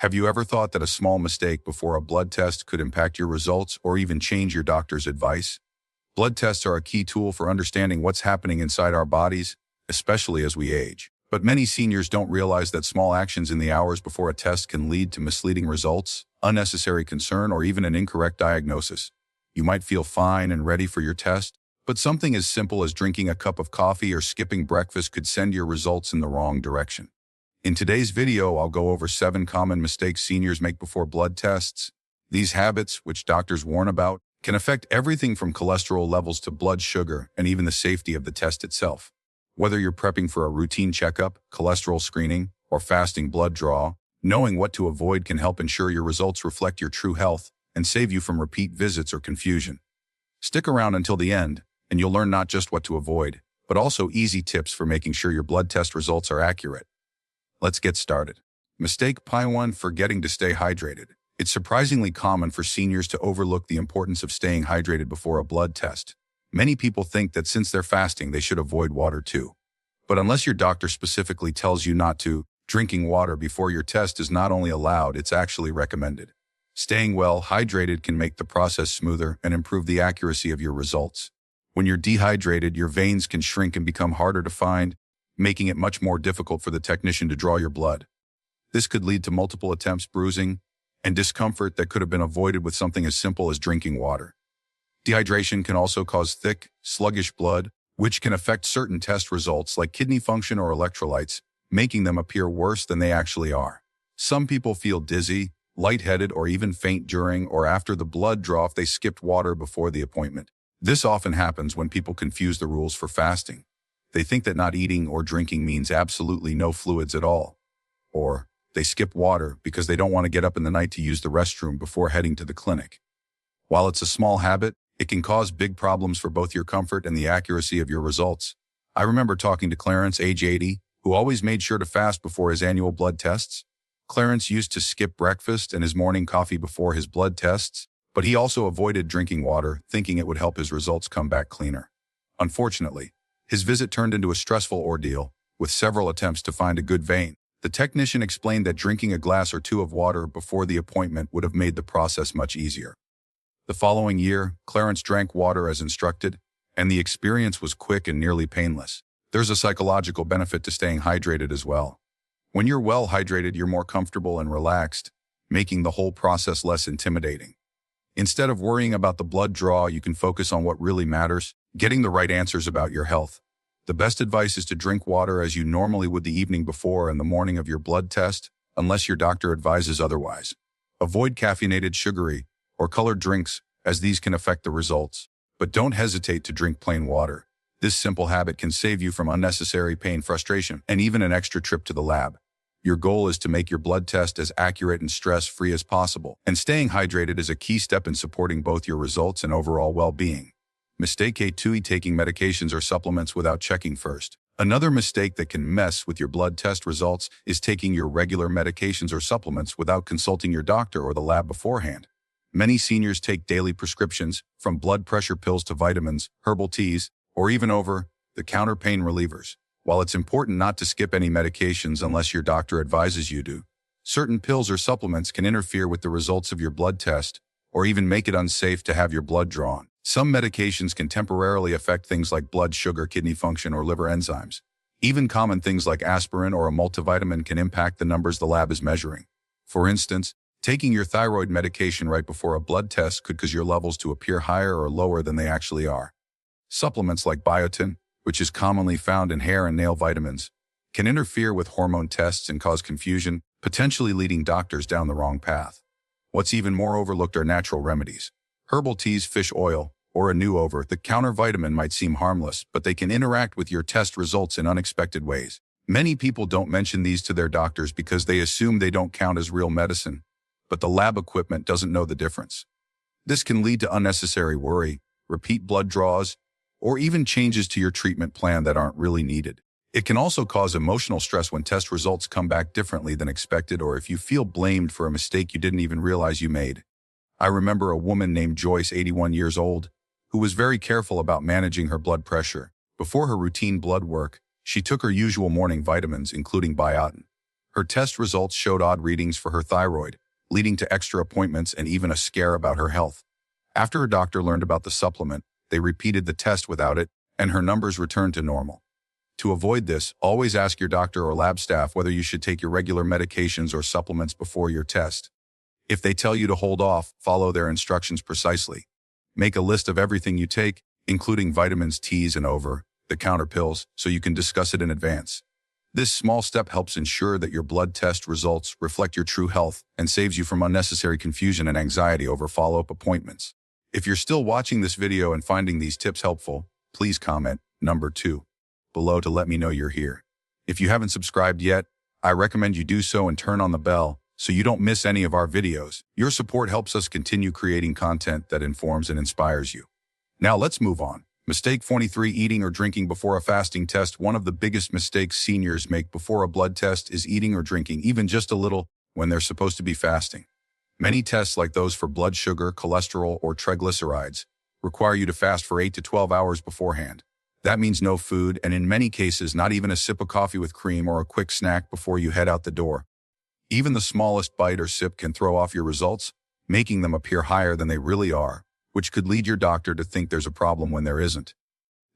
Have you ever thought that a small mistake before a blood test could impact your results or even change your doctor's advice? Blood tests are a key tool for understanding what's happening inside our bodies, especially as we age. But many seniors don't realize that small actions in the hours before a test can lead to misleading results, unnecessary concern, or even an incorrect diagnosis. You might feel fine and ready for your test, but something as simple as drinking a cup of coffee or skipping breakfast could send your results in the wrong direction. In today's video, I'll go over 7 common mistakes seniors make before blood tests. These habits, which doctors warn about, can affect everything from cholesterol levels to blood sugar and even the safety of the test itself. Whether you're prepping for a routine checkup, cholesterol screening, or fasting blood draw, knowing what to avoid can help ensure your results reflect your true health and save you from repeat visits or confusion. Stick around until the end, and you'll learn not just what to avoid, but also easy tips for making sure your blood test results are accurate. Let's get started. Mistake 1: forgetting to stay hydrated. It's surprisingly common for seniors to overlook the importance of staying hydrated before a blood test. Many people think that since they're fasting, they should avoid water too. But unless your doctor specifically tells you not to, drinking water before your test is not only allowed, it's actually recommended. Staying well hydrated can make the process smoother and improve the accuracy of your results. When you're dehydrated, your veins can shrink and become harder to find, making it much more difficult for the technician to draw your blood. This could lead to multiple attempts, bruising, and discomfort that could have been avoided with something as simple as drinking water. Dehydration can also cause thick, sluggish blood, which can affect certain test results like kidney function or electrolytes, making them appear worse than they actually are. Some people feel dizzy, lightheaded, or even faint during or after the blood draw if they skipped water before the appointment. This often happens when people confuse the rules for fasting. They think that not eating or drinking means absolutely no fluids at all. Or they skip water because they don't want to get up in the night to use the restroom before heading to the clinic. While it's a small habit, it can cause big problems for both your comfort and the accuracy of your results. I remember talking to Clarence, age 80, who always made sure to fast before his annual blood tests. Clarence used to skip breakfast and his morning coffee before his blood tests, but he also avoided drinking water, thinking it would help his results come back cleaner. Unfortunately, his visit turned into a stressful ordeal, with several attempts to find a good vein. The technician explained that drinking a glass or 2 of water before the appointment would have made the process much easier. The following year, Clarence drank water as instructed, and the experience was quick and nearly painless. There's a psychological benefit to staying hydrated as well. When you're well hydrated, you're more comfortable and relaxed, making the whole process less intimidating. Instead of worrying about the blood draw, you can focus on what really matters, getting the right answers about your health. The best advice is to drink water as you normally would the evening before and the morning of your blood test, unless your doctor advises otherwise. Avoid caffeinated, sugary, or colored drinks, as these can affect the results. But don't hesitate to drink plain water. This simple habit can save you from unnecessary pain, frustration, and even an extra trip to the lab. Your goal is to make your blood test as accurate and stress-free as possible, and staying hydrated is a key step in supporting both your results and overall well-being. Mistake 2: taking medications or supplements without checking first. Another mistake that can mess with your blood test results is taking your regular medications or supplements without consulting your doctor or the lab beforehand. Many seniors take daily prescriptions, from blood pressure pills to vitamins, herbal teas, or even over-the-counter pain relievers. While it's important not to skip any medications unless your doctor advises you to, certain pills or supplements can interfere with the results of your blood test or even make it unsafe to have your blood drawn. Some medications can temporarily affect things like blood sugar, kidney function, or liver enzymes. Even common things like aspirin or a multivitamin can impact the numbers the lab is measuring. For instance, taking your thyroid medication right before a blood test could cause your levels to appear higher or lower than they actually are. Supplements like biotin, which is commonly found in hair and nail vitamins, can interfere with hormone tests and cause confusion, potentially leading doctors down the wrong path. What's even more overlooked are natural remedies. Herbal teas, fish oil, or a new over-the-counter vitamin might seem harmless, but they can interact with your test results in unexpected ways. Many people don't mention these to their doctors because they assume they don't count as real medicine, but the lab equipment doesn't know the difference. This can lead to unnecessary worry, repeat blood draws, or even changes to your treatment plan that aren't really needed. It can also cause emotional stress when test results come back differently than expected, or if you feel blamed for a mistake you didn't even realize you made. I remember a woman named Joyce, 81 years old, who was very careful about managing her blood pressure. Before her routine blood work, she took her usual morning vitamins, including biotin. Her test results showed odd readings for her thyroid, leading to extra appointments and even a scare about her health. After her doctor learned about the supplement, they repeated the test without it, and her numbers returned to normal. To avoid this, always ask your doctor or lab staff whether you should take your regular medications or supplements before your test. If they tell you to hold off, follow their instructions precisely. Make a list of everything you take, including vitamins, teas, and over-the-counter pills, so you can discuss it in advance. This small step helps ensure that your blood test results reflect your true health and saves you from unnecessary confusion and anxiety over follow-up appointments. If you're still watching this video and finding these tips helpful, please comment number 2 below to let me know you're here. If you haven't subscribed yet, I recommend you do so and turn on the bell so you don't miss any of our videos. Your support helps us continue creating content that informs and inspires you. Now let's move on. Mistake 43: eating or drinking before a fasting test. One of the biggest mistakes seniors make before a blood test is eating or drinking even just a little when they're supposed to be fasting. Many tests, like those for blood sugar, cholesterol, or triglycerides, require you to fast for 8 to 12 hours beforehand. That means no food, and in many cases, not even a sip of coffee with cream or a quick snack before you head out the door. Even the smallest bite or sip can throw off your results, making them appear higher than they really are, which could lead your doctor to think there's a problem when there isn't.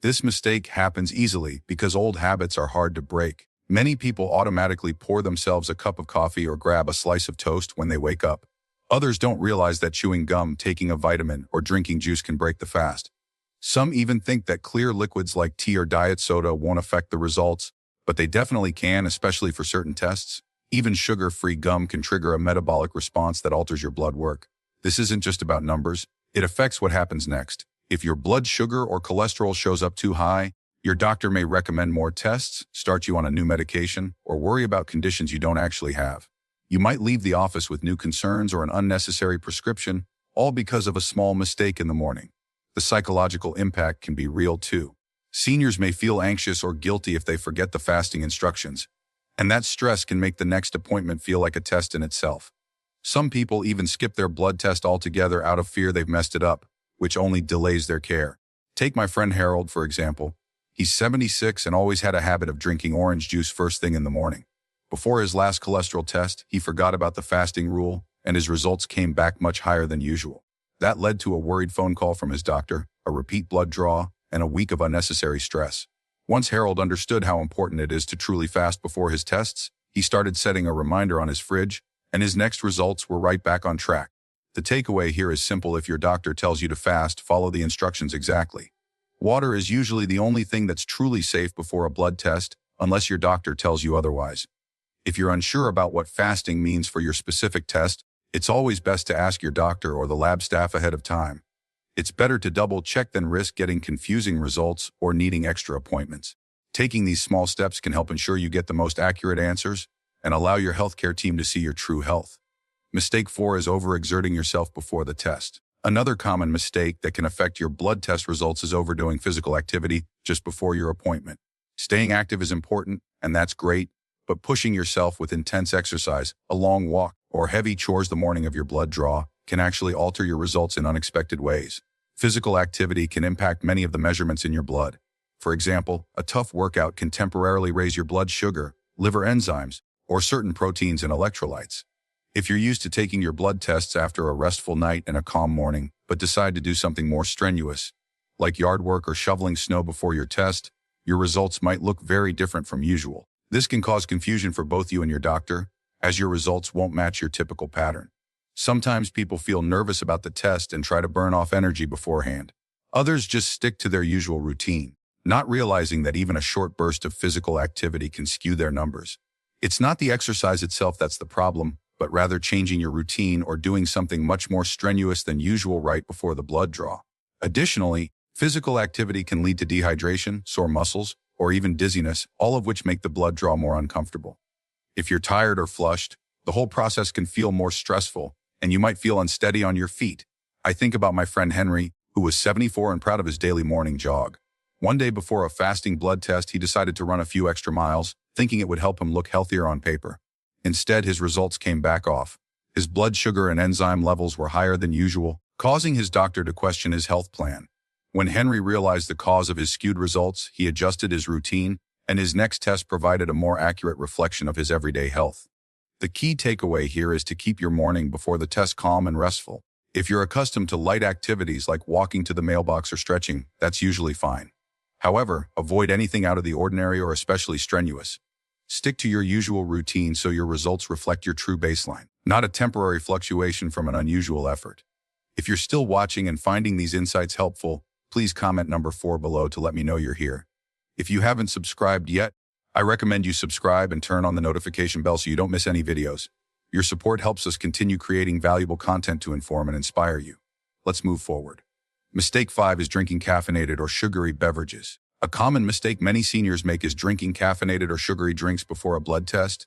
This mistake happens easily because old habits are hard to break. Many people automatically pour themselves a cup of coffee or grab a slice of toast when they wake up. Others don't realize that chewing gum, taking a vitamin, or drinking juice can break the fast. Some even think that clear liquids like tea or diet soda won't affect the results, but they definitely can, especially for certain tests. Even sugar-free gum can trigger a metabolic response that alters your blood work. This isn't just about numbers. It affects what happens next. If your blood sugar or cholesterol shows up too high, your doctor may recommend more tests, start you on a new medication, or worry about conditions you don't actually have. You might leave the office with new concerns or an unnecessary prescription, all because of a small mistake in the morning. The psychological impact can be real too. Seniors may feel anxious or guilty if they forget the fasting instructions, and that stress can make the next appointment feel like a test in itself. Some people even skip their blood test altogether out of fear they've messed it up, which only delays their care. Take my friend Harold, for example. He's 76 and always had a habit of drinking orange juice first thing in the morning. Before his last cholesterol test, he forgot about the fasting rule, and his results came back much higher than usual. That led to a worried phone call from his doctor, a repeat blood draw, and a week of unnecessary stress. Once Harold understood how important it is to truly fast before his tests, he started setting a reminder on his fridge, and his next results were right back on track. The takeaway here is simple: if your doctor tells you to fast, follow the instructions exactly. Water is usually the only thing that's truly safe before a blood test, unless your doctor tells you otherwise. If you're unsure about what fasting means for your specific test, it's always best to ask your doctor or the lab staff ahead of time. It's better to double-check than risk getting confusing results or needing extra appointments. Taking these small steps can help ensure you get the most accurate answers and allow your healthcare team to see your true health. Mistake 4 is overexerting yourself before the test. Another common mistake that can affect your blood test results is overdoing physical activity just before your appointment. Staying active is important, and that's great, but pushing yourself with intense exercise, a long walk, or heavy chores the morning of your blood draw can actually alter your results in unexpected ways. Physical activity can impact many of the measurements in your blood. For example, a tough workout can temporarily raise your blood sugar, liver enzymes, or certain proteins and electrolytes. If you're used to taking your blood tests after a restful night and a calm morning, but decide to do something more strenuous, like yard work or shoveling snow before your test, your results might look very different from usual. This can cause confusion for both you and your doctor, as your results won't match your typical pattern. Sometimes people feel nervous about the test and try to burn off energy beforehand. Others just stick to their usual routine, not realizing that even a short burst of physical activity can skew their numbers. It's not the exercise itself that's the problem, but rather changing your routine or doing something much more strenuous than usual right before the blood draw. Additionally, physical activity can lead to dehydration, sore muscles, or even dizziness, all of which make the blood draw more uncomfortable. If you're tired or flushed, the whole process can feel more stressful, and you might feel unsteady on your feet. I think about my friend Henry, who was 74 and proud of his daily morning jog. One day before a fasting blood test, he decided to run a few extra miles, thinking it would help him look healthier on paper. Instead, his results came back off. His blood sugar and enzyme levels were higher than usual, causing his doctor to question his health plan. When Henry realized the cause of his skewed results, he adjusted his routine, and his next test provided a more accurate reflection of his everyday health. The key takeaway here is to keep your morning before the test calm and restful. If you're accustomed to light activities like walking to the mailbox or stretching, that's usually fine. However, avoid anything out of the ordinary or especially strenuous. Stick to your usual routine so your results reflect your true baseline, not a temporary fluctuation from an unusual effort. If you're still watching and finding these insights helpful, please comment number 4 below to let me know you're here. If you haven't subscribed yet, I recommend you subscribe and turn on the notification bell so you don't miss any videos. Your support helps us continue creating valuable content to inform and inspire you. Let's move forward. Mistake 5 is drinking caffeinated or sugary beverages. A common mistake many seniors make is drinking caffeinated or sugary drinks before a blood test,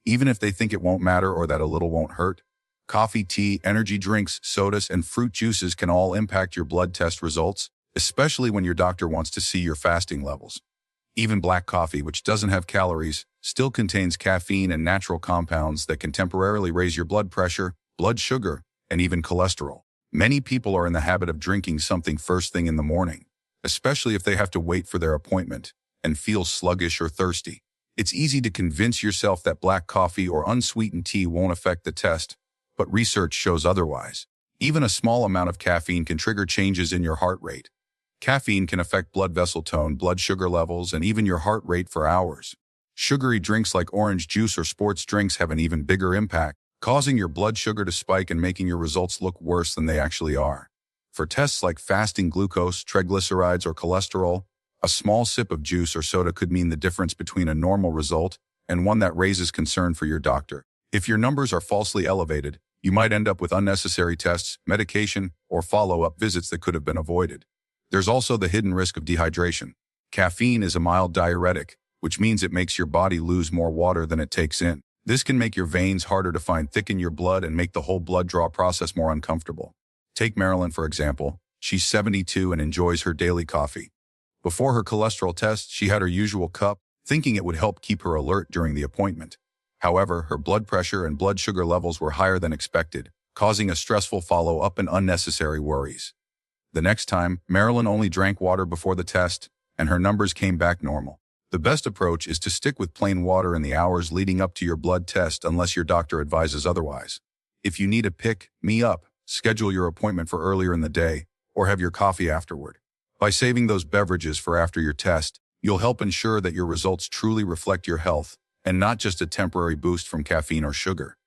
even if they think it won't matter or that a little won't hurt. Coffee, tea, energy drinks, sodas, and fruit juices can all impact your blood test results, especially when your doctor wants to see your fasting levels. Even black coffee, which doesn't have calories, still contains caffeine and natural compounds that can temporarily raise your blood pressure, blood sugar, and even cholesterol. Many people are in the habit of drinking something first thing in the morning, especially if they have to wait for their appointment and feel sluggish or thirsty. It's easy to convince yourself that black coffee or unsweetened tea won't affect the test, but research shows otherwise. Even a small amount of caffeine can trigger changes in your heart rate. Caffeine can affect blood vessel tone, blood sugar levels, and even your heart rate for hours. Sugary drinks like orange juice or sports drinks have an even bigger impact, causing your blood sugar to spike and making your results look worse than they actually are. For tests like fasting glucose, triglycerides, or cholesterol, a small sip of juice or soda could mean the difference between a normal result and one that raises concern for your doctor. If your numbers are falsely elevated, you might end up with unnecessary tests, medication, or follow-up visits that could have been avoided. There's also the hidden risk of dehydration. Caffeine is a mild diuretic, which means it makes your body lose more water than it takes in. This can make your veins harder to find, thicken your blood, and make the whole blood draw process more uncomfortable. Take Marilyn, for example. She's 72 and enjoys her daily coffee. Before her cholesterol test, she had her usual cup, thinking it would help keep her alert during the appointment. However, her blood pressure and blood sugar levels were higher than expected, causing a stressful follow-up and unnecessary worries. The next time, Marilyn only drank water before the test, and her numbers came back normal. The best approach is to stick with plain water in the hours leading up to your blood test unless your doctor advises otherwise. If you need to pick me up, schedule your appointment for earlier in the day, or have your coffee afterward. By saving those beverages for after your test, you'll help ensure that your results truly reflect your health, and not just a temporary boost from caffeine or sugar.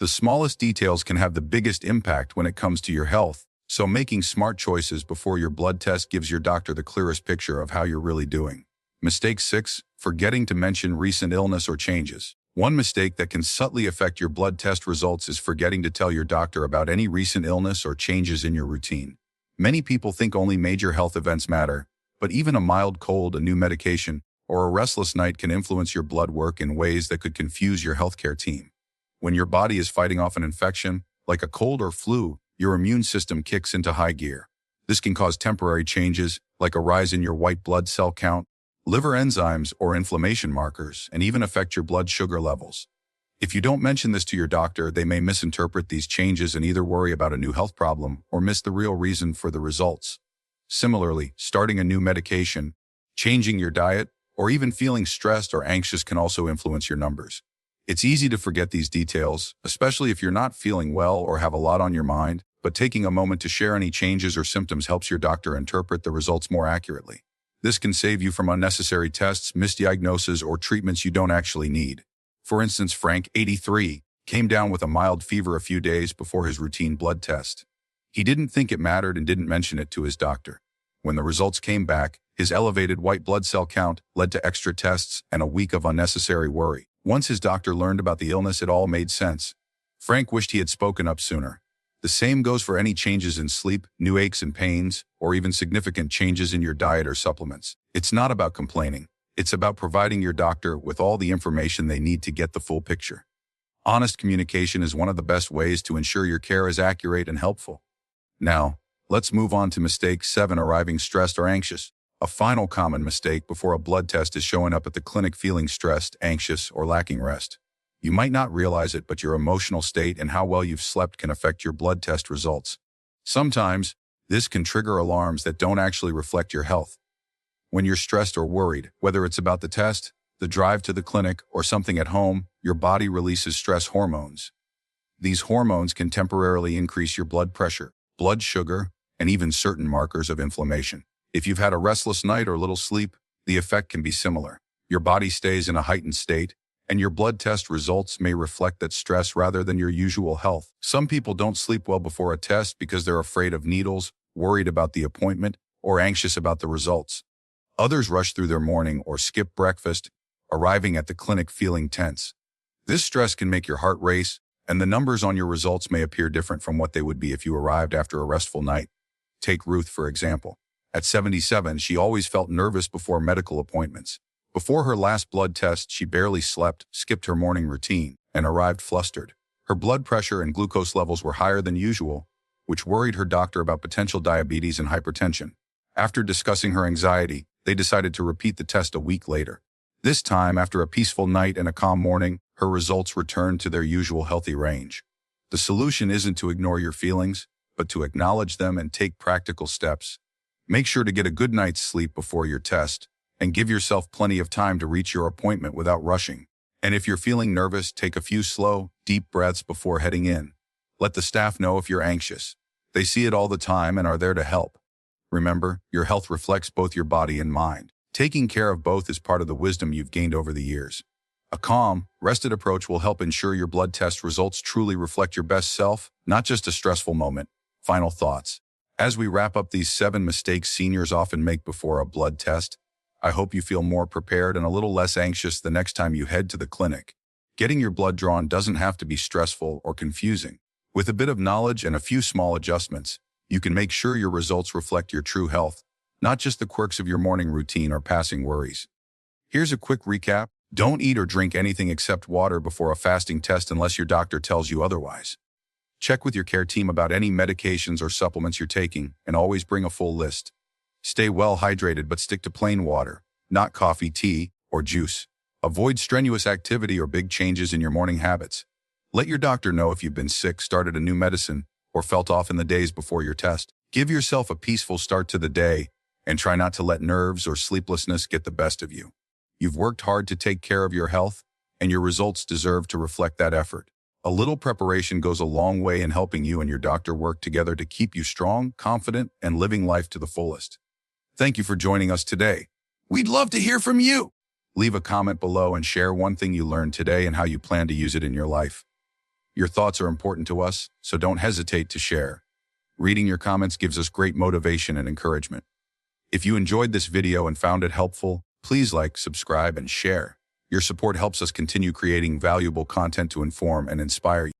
The smallest details can have the biggest impact when it comes to your health, so making smart choices before your blood test gives your doctor the clearest picture of how you're really doing. Mistake 6, forgetting to mention recent illness or changes. One mistake that can subtly affect your blood test results is forgetting to tell your doctor about any recent illness or changes in your routine. Many people think only major health events matter, but even a mild cold, a new medication, or a restless night can influence your blood work in ways that could confuse your healthcare team. When your body is fighting off an infection, like a cold or flu, your immune system kicks into high gear. This can cause temporary changes, like a rise in your white blood cell count, liver enzymes, or inflammation markers, and even affect your blood sugar levels. If you don't mention this to your doctor, they may misinterpret these changes and either worry about a new health problem or miss the real reason for the results. Similarly, starting a new medication, changing your diet, or even feeling stressed or anxious can also influence your numbers. It's easy to forget these details, especially if you're not feeling well or have a lot on your mind, but taking a moment to share any changes or symptoms helps your doctor interpret the results more accurately. This can save you from unnecessary tests, misdiagnoses, or treatments you don't actually need. For instance, Frank, 83, came down with a mild fever a few days before his routine blood test. He didn't think it mattered and didn't mention it to his doctor. When the results came back, his elevated white blood cell count led to extra tests and a week of unnecessary worry. Once his doctor learned about the illness, it all made sense. Frank wished he had spoken up sooner. The same goes for any changes in sleep, new aches and pains, or even significant changes in your diet or supplements. It's not about complaining. It's about providing your doctor with all the information they need to get the full picture. Honest communication is one of the best ways to ensure your care is accurate and helpful. Now, let's move on to mistake 7, arriving stressed or anxious. A final common mistake before a blood test is showing up at the clinic feeling stressed, anxious, or lacking rest. You might not realize it, but your emotional state and how well you've slept can affect your blood test results. Sometimes, this can trigger alarms that don't actually reflect your health. When you're stressed or worried, whether it's about the test, the drive to the clinic, or something at home, your body releases stress hormones. These hormones can temporarily increase your blood pressure, blood sugar, and even certain markers of inflammation. If you've had a restless night or little sleep, the effect can be similar. Your body stays in a heightened state, and your blood test results may reflect that stress rather than your usual health. Some people don't sleep well before a test because they're afraid of needles, worried about the appointment, or anxious about the results. Others rush through their morning or skip breakfast, arriving at the clinic feeling tense. This stress can make your heart race, and the numbers on your results may appear different from what they would be if you arrived after a restful night. Take Ruth, for example. At 77, she always felt nervous before medical appointments. Before her last blood test, she barely slept, skipped her morning routine, and arrived flustered. Her blood pressure and glucose levels were higher than usual, which worried her doctor about potential diabetes and hypertension. After discussing her anxiety, they decided to repeat the test a week later. This time, after a peaceful night and a calm morning, her results returned to their usual healthy range. The solution isn't to ignore your feelings, but to acknowledge them and take practical steps. Make sure to get a good night's sleep before your test, and give yourself plenty of time to reach your appointment without rushing. And if you're feeling nervous, take a few slow, deep breaths before heading in. Let the staff know if you're anxious. They see it all the time and are there to help. Remember, your health reflects both your body and mind. Taking care of both is part of the wisdom you've gained over the years. A calm, rested approach will help ensure your blood test results truly reflect your best self, not just a stressful moment. Final thoughts. As we wrap up these 7 mistakes seniors often make before a blood test, I hope you feel more prepared and a little less anxious the next time you head to the clinic. Getting your blood drawn doesn't have to be stressful or confusing. With a bit of knowledge and a few small adjustments, you can make sure your results reflect your true health, not just the quirks of your morning routine or passing worries. Here's a quick recap. Don't eat or drink anything except water before a fasting test unless your doctor tells you otherwise. Check with your care team about any medications or supplements you're taking, and always bring a full list. Stay well hydrated, but stick to plain water, not coffee, tea, or juice. Avoid strenuous activity or big changes in your morning habits. Let your doctor know if you've been sick, started a new medicine, or felt off in the days before your test. Give yourself a peaceful start to the day, and try not to let nerves or sleeplessness get the best of you. You've worked hard to take care of your health, and your results deserve to reflect that effort. A little preparation goes a long way in helping you and your doctor work together to keep you strong, confident, and living life to the fullest. Thank you for joining us today. We'd love to hear from you. Leave a comment below and share one thing you learned today and how you plan to use it in your life. Your thoughts are important to us, so don't hesitate to share. Reading your comments gives us great motivation and encouragement. If you enjoyed this video and found it helpful, please like, subscribe, and share. Your support helps us continue creating valuable content to inform and inspire you.